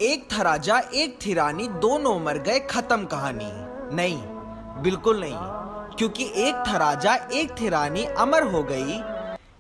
एक था राजा एक थी रानी, दोनों मर गए, खत्म कहानी। नहीं, बिल्कुल नहीं, क्योंकि एक था राजा एक थी रानी, अमर हो गई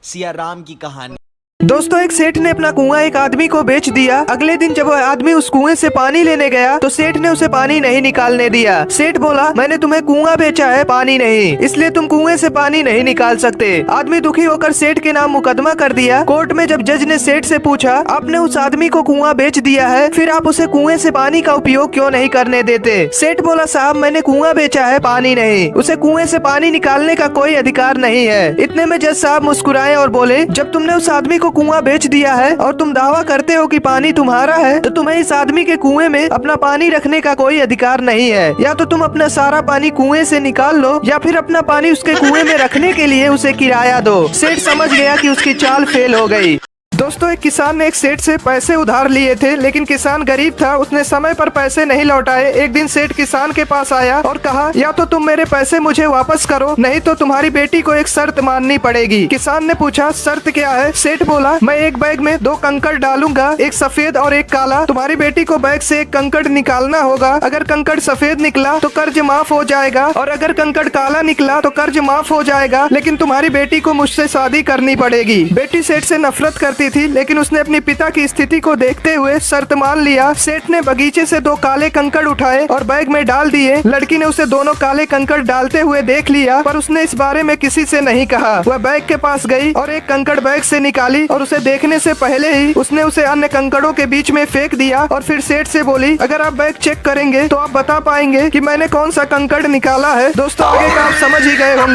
सिया राम की कहानी। दोस्तों, एक सेठ ने अपना कुआं एक आदमी को बेच दिया। अगले दिन जब वह आदमी उस कुएं से पानी लेने गया तो सेठ ने उसे पानी नहीं निकालने दिया। सेठ बोला, मैंने तुम्हें कुआं बेचा है, पानी नहीं, इसलिए तुम कुएं से पानी नहीं निकाल सकते। आदमी दुखी होकर सेठ के नाम मुकदमा कर दिया। कोर्ट में जब जज ने सेठ से पूछा, आपने उस आदमी को कुआं बेच दिया है, फिर आप उसे कुएं से पानी का उपयोग क्यों नहीं करने देते? सेठ बोला, साहब मैंने कुआं बेचा है, पानी नहीं, उसे कुएं से पानी निकालने का कोई अधिकार नहीं है। इतने में जज साहब मुस्कुराए और बोले, जब तुमने उस आदमी को कुआं बेच दिया है और तुम दावा करते हो कि पानी तुम्हारा है, तो तुम्हें इस आदमी के कुएं में अपना पानी रखने का कोई अधिकार नहीं है। या तो तुम अपना सारा पानी कुएं से निकाल लो या फिर अपना पानी उसके कुएं में रखने के लिए उसे किराया दो। सेठ समझ गया कि उसकी चाल फेल हो गई। दोस्तों, एक किसान ने एक सेठ से पैसे उधार लिए थे, लेकिन किसान गरीब था, उसने समय पर पैसे नहीं लौटाए। एक दिन सेठ किसान के पास आया और कहा, या तो तुम मेरे पैसे मुझे वापस करो, नहीं तो तुम्हारी बेटी को एक शर्त माननी पड़ेगी। किसान ने पूछा, शर्त क्या है? सेठ बोला, मैं एक बैग में 2 कंकड़ डालूंगा, एक सफेद और एक काला। तुम्हारी बेटी को बैग से एक कंकड़ निकालना होगा। अगर कंकड़ सफेद निकला तो कर्ज माफ हो जाएगा, और अगर कंकड़ काला निकला तो कर्ज माफ हो जाएगा, लेकिन तुम्हारी बेटी को मुझसे शादी करनी पड़ेगी। बेटी सेठ से नफरत करती थी, लेकिन उसने अपनी पिता की स्थिति को देखते हुए शर्त मान लिया। सेठ ने बगीचे से 2 काले कंकड़ उठाए और बैग में डाल दिए। लड़की ने उसे दोनों काले कंकड़ डालते हुए देख लिया, पर उसने इस बारे में किसी से नहीं कहा। वह बैग के पास गई और एक कंकड़ बैग से निकाली और उसे देखने से पहले ही उसने उसे अन्य कंकड़ों के बीच में फेंक दिया और फिर सेठ से बोली, अगर आप बैग चेक करेंगे तो आप बता पाएंगे कि मैंने कौन सा कंकड़ निकाला है। दोस्तों, आगे का आप समझ ही गए होंगे।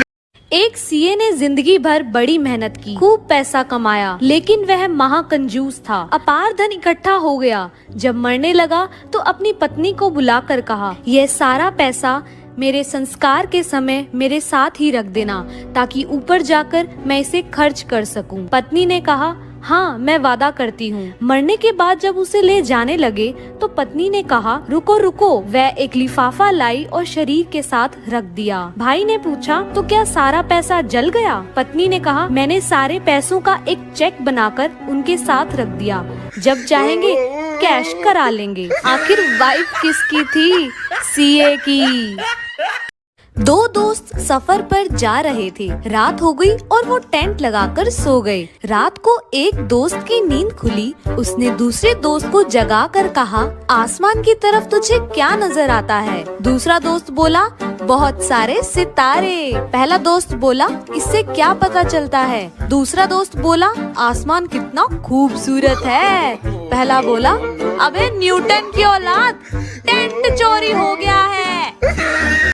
एक सीए ने जिंदगी भर बड़ी मेहनत की, खूब पैसा कमाया, लेकिन वह महाकंजूस था। अपार धन इकट्ठा हो गया। जब मरने लगा तो अपनी पत्नी को बुलाकर कहा, यह सारा पैसा मेरे संस्कार के समय मेरे साथ ही रख देना, ताकि ऊपर जाकर मैं इसे खर्च कर सकूं। पत्नी ने कहा, हाँ मैं वादा करती हूँ। मरने के बाद जब उसे ले जाने लगे तो पत्नी ने कहा, रुको रुको। वह एक लिफाफा लाई और शरीर के साथ रख दिया। भाई ने पूछा, तो क्या सारा पैसा जल गया? पत्नी ने कहा, मैंने सारे पैसों का एक चेक बनाकर उनके साथ रख दिया, जब चाहेंगे कैश करा लेंगे। आखिर वाइफ किसकी थी? सीए की। 2 दोस्त सफर पर जा रहे थे। रात हो गई और वो टेंट लगाकर सो गए। रात को एक दोस्त की नींद खुली। उसने दूसरे दोस्त को जगा कर कहा, आसमान की तरफ तुझे क्या नजर आता है? दूसरा दोस्त बोला, बहुत सारे सितारे। पहला दोस्त बोला, इससे क्या पता चलता है? दूसरा दोस्त बोला, आसमान कितना खूबसूरत है। पहला बोला, अबे न्यूटन की औलाद, टेंट चोरी हो गया है।